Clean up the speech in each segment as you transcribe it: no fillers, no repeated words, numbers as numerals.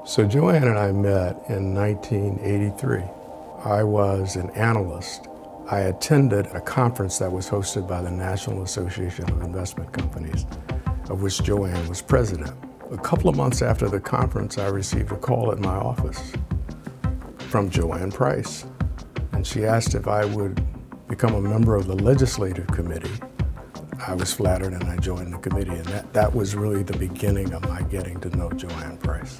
So Joanne and I met in 1983. I was an analyst. I attended a conference that was hosted by the National Association of Investment Companies, of which Joanne was president. A couple of months after the conference, I received a call at my office from Joanne Price. And she asked if I would become a member of the legislative committee. I was flattered and I joined the committee, and that was really the beginning of my getting to know Joanne Price.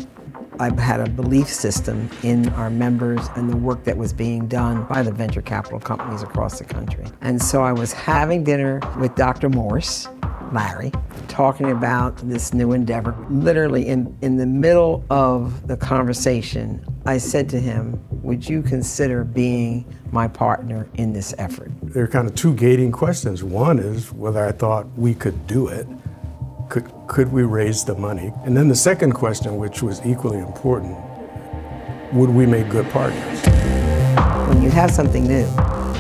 I've had a belief system in our members and the work that was being done by the venture capital companies across the country. And so I was having dinner with Dr. Morse, Larry, talking about this new endeavor. Literally in the middle of the conversation, I said to him, would you consider being my partner in this effort? There are kind of two gating questions. One is whether I thought we could do it. Could we raise the money? And then the second question, which was equally important, would we make good partners? When you have something new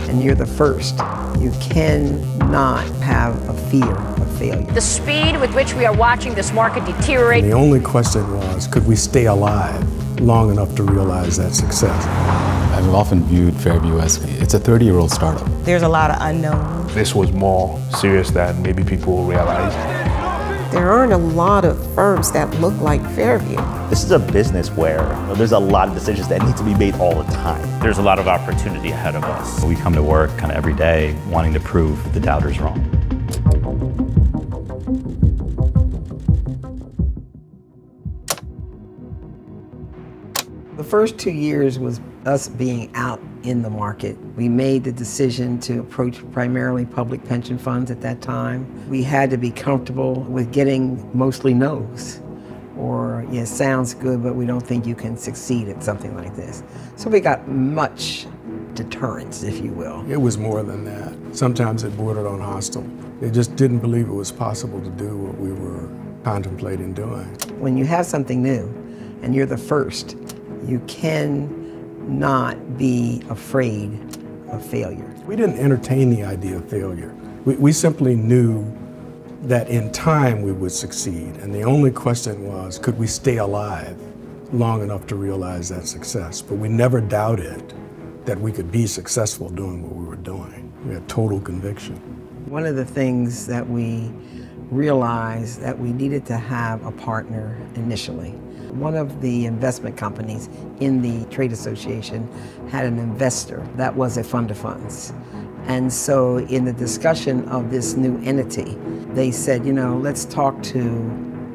and you're the first, you cannot have a fear of failure. The speed with which we are watching this market deteriorate. And the only question was, could we stay alive long enough to realize that success? I've often viewed Fairview as it's a 30-year-old startup. There's a lot of unknowns. This was more serious than maybe people realized. There aren't a lot of firms that look like Fairview. This is a business where there's a lot of decisions that need to be made all the time. There's a lot of opportunity ahead of us. We come to work kind of every day wanting to prove the doubters wrong. The first 2 years was us being out in the market. We made the decision to approach primarily public pension funds at that time. We had to be comfortable with getting mostly no's, or yeah, sounds good, but we don't think you can succeed at something like this. So we got much deterrence, if you will. It was more than that. Sometimes it bordered on hostile. They just didn't believe it was possible to do what we were contemplating doing. When you have something new and you're the first, you cannot be afraid of failure. We didn't entertain the idea of failure. We simply knew that in time we would succeed. And the only question was, could we stay alive long enough to realize that success? But we never doubted that we could be successful doing what we were doing. We had total conviction. One of the things that we realized that we needed to have a partner initially. One of the investment companies in the trade association had an investor that was a fund of funds. And so in the discussion of this new entity, they said, you know, let's talk to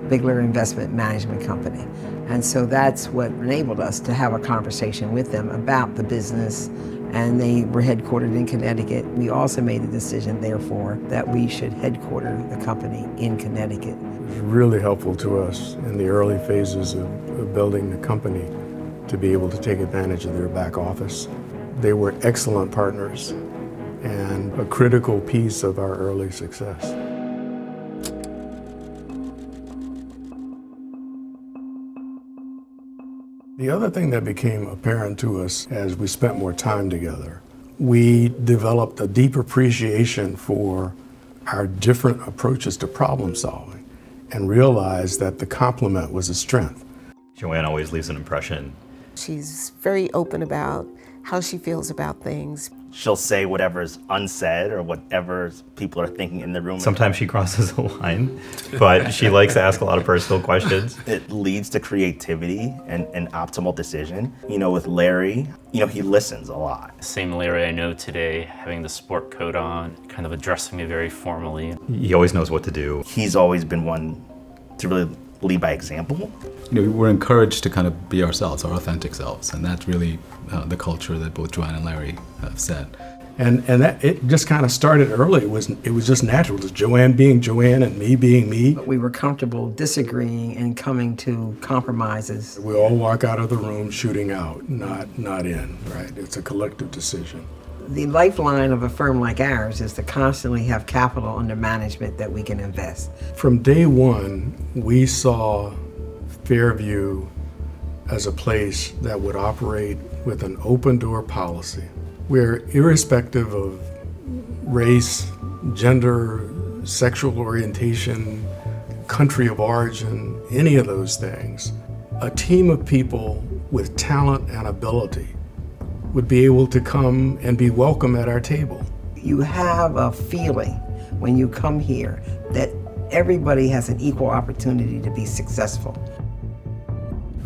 Bigler Investment Management Company. And so that's what enabled us to have a conversation with them about the business, and they were headquartered in Connecticut. We also made the decision, therefore, that we should headquarter the company in Connecticut. It was really helpful to us in the early phases of building the company to be able to take advantage of their back office. They were excellent partners and a critical piece of our early success. The other thing that became apparent to us as we spent more time together, we developed a deep appreciation for our different approaches to problem solving and realized that the complement was a strength. Joanne always leaves an impression. She's very open about how she feels about things. She'll say whatever's unsaid or whatever people are thinking in the room. Sometimes she crosses the line, but she likes to ask a lot of personal questions. It leads to creativity and an optimal decision. You know, with Larry, you know, he listens a lot. Same Larry I know today, having the sport coat on, kind of addressing me very formally. He always knows what to do. He's always been one to really lead by example. You know, we're encouraged to kind of be ourselves, our authentic selves, and that's really the culture that both Joanne and Larry have set. And that it just kind of started early. It was just natural. It was Joanne being Joanne and me being me. We were comfortable disagreeing and coming to compromises. We all walk out of the room shooting out, not in, right? It's a collective decision. The lifeline of a firm like ours is to constantly have capital under management that we can invest. From day one, we saw Fairview as a place that would operate with an open door policy, where irrespective of race, gender, sexual orientation, country of origin, any of those things, a team of people with talent and ability would be able to come and be welcome at our table. You have a feeling when you come here that everybody has an equal opportunity to be successful.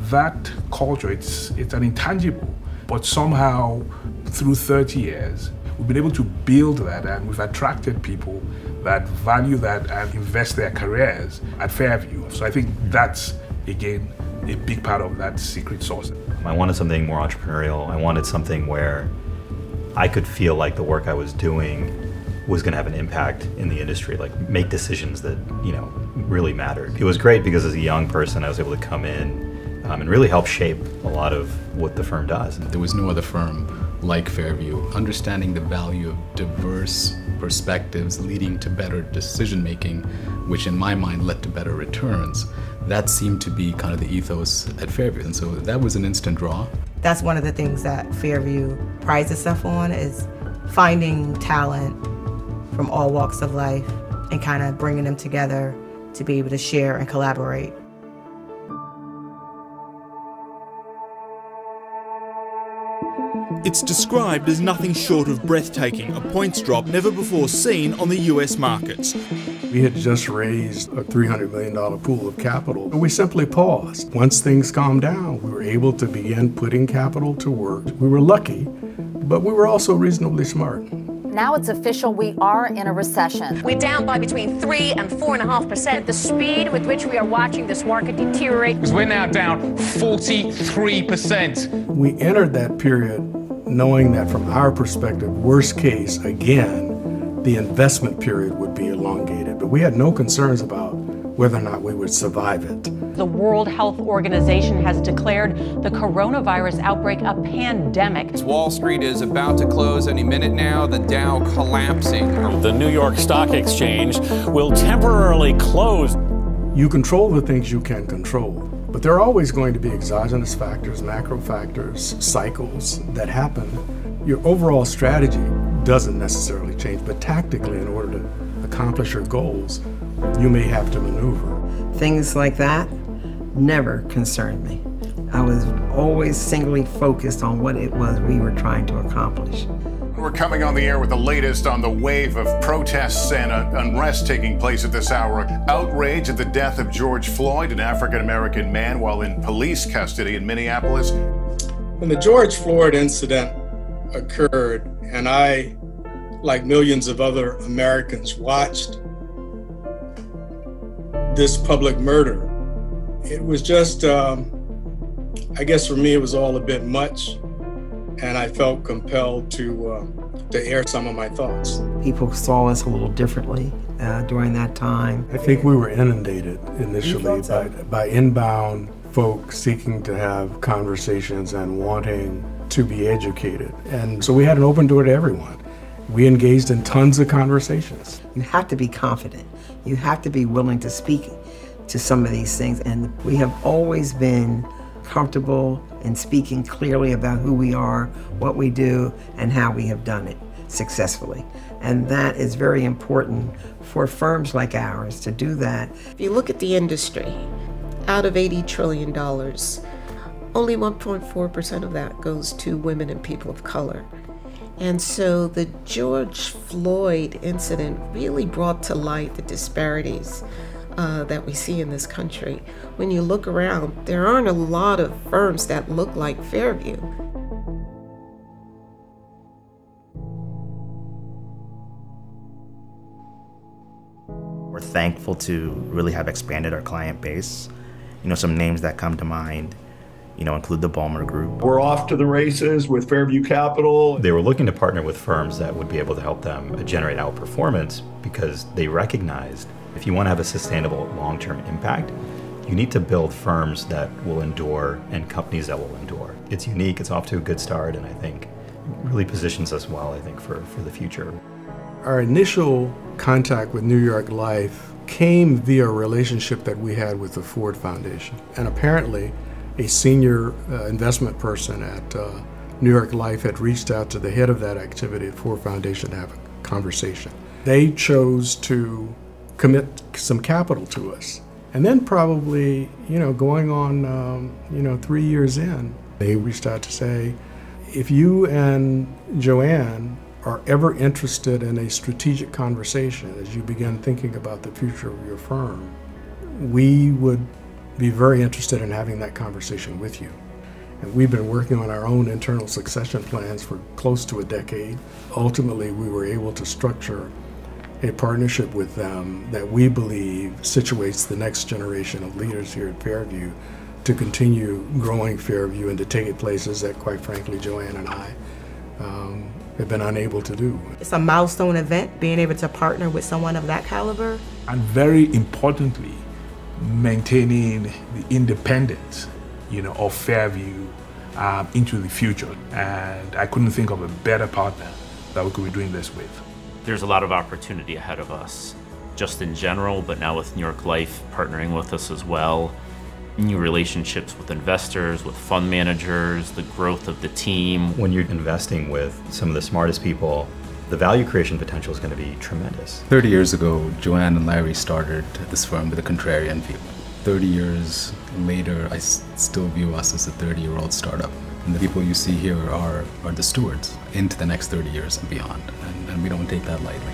That culture, it's an intangible, but somehow through 30 years, we've been able to build that, and we've attracted people that value that and invest their careers at Fairview. So I think that's, again, a big part of that secret sauce. I wanted something more entrepreneurial. I wanted something where I could feel like the work I was doing was going to have an impact in the industry, like make decisions that, really mattered. It was great because as a young person, I was able to come in and really help shape a lot of what the firm does. There was no other firm like Fairview, understanding the value of diverse perspectives leading to better decision making, which in my mind led to better returns. That seemed to be kind of the ethos at Fairview, and so that was an instant draw. That's one of the things that Fairview prides itself on, is finding talent from all walks of life and kind of bringing them together to be able to share and collaborate. It's described as nothing short of breathtaking, a points drop never before seen on the US markets. We had just raised a $300 million pool of capital. We simply paused. Once things calmed down, we were able to begin putting capital to work. We were lucky, but we were also reasonably smart. Now it's official, we are in a recession. We're down by between 3 and 4.5%. The speed with which we are watching this market deteriorate. We're now down 43%. We entered that period knowing that from our perspective, worst case, again, the investment period would be elongated. But we had no concerns about whether or not we would survive it. The World Health Organization has declared the coronavirus outbreak a pandemic. Wall Street is about to close any minute now, the Dow collapsing. The New York Stock Exchange will temporarily close. You control the things you can control, but there are always going to be exogenous factors, macro factors, cycles that happen. Your overall strategy doesn't necessarily change, but tactically, in order to accomplish your goals, you may have to maneuver. Things like that never concerned me. I was always singly focused on what it was we were trying to accomplish. We're coming on the air with the latest on the wave of protests and unrest taking place at this hour. Outrage at the death of George Floyd, an African-American man, while in police custody in Minneapolis. When the George Floyd incident occurred, and I, like millions of other Americans, watched this public murder, it was just, I guess for me, it was all a bit much. And I felt compelled to air some of my thoughts. People saw us a little differently during that time. I think we were inundated initially by inbound folks seeking to have conversations and wanting to be educated. And so we had an open door to everyone. We engaged in tons of conversations. You have to be confident. You have to be willing to speak to some of these things. And we have always been comfortable in speaking clearly about who we are, what we do, and how we have done it successfully. And that is very important for firms like ours to do that. If you look at the industry, out of $80 trillion, only 1.4% of that goes to women and people of color. And so the George Floyd incident really brought to light the disparities that we see in this country. When you look around, there aren't a lot of firms that look like Fairview. We're thankful to really have expanded our client base. Some names that come to mind, include the Ballmer Group. We're off to the races with Fairview Capital. They were looking to partner with firms that would be able to help them generate outperformance because they recognized if you want to have a sustainable long-term impact, you need to build firms that will endure and companies that will endure. It's unique, it's off to a good start, and I think really positions us well, for the future. Our initial contact with New York Life came via a relationship that we had with the Ford Foundation. And apparently, a senior investment person at New York Life had reached out to the head of that activity at Ford Foundation to have a conversation. They chose to commit some capital to us. And then probably, going on, 3 years in, they reached out to say, if you and Joanne are ever interested in a strategic conversation as you begin thinking about the future of your firm, we would be very interested in having that conversation with you. And we've been working on our own internal succession plans for close to a decade. Ultimately, we were able to structure a partnership with them that we believe situates the next generation of leaders here at Fairview to continue growing Fairview and to take it places that, quite frankly, Joanne and I have been unable to do. It's a milestone event, being able to partner with someone of that caliber. And very importantly, maintaining the independence, of Fairview into the future. And I couldn't think of a better partner that we could be doing this with. There's a lot of opportunity ahead of us, just in general, but now with New York Life partnering with us as well. New relationships with investors, with fund managers, the growth of the team. When you're investing with some of the smartest people, the value creation potential is going to be tremendous. 30 years ago, Joanne and Larry started this firm with a contrarian view. 30 years later, I still view us as a 30-year-old startup. And the people you see here are the stewards into the next 30 years and beyond. And we don't take that lightly.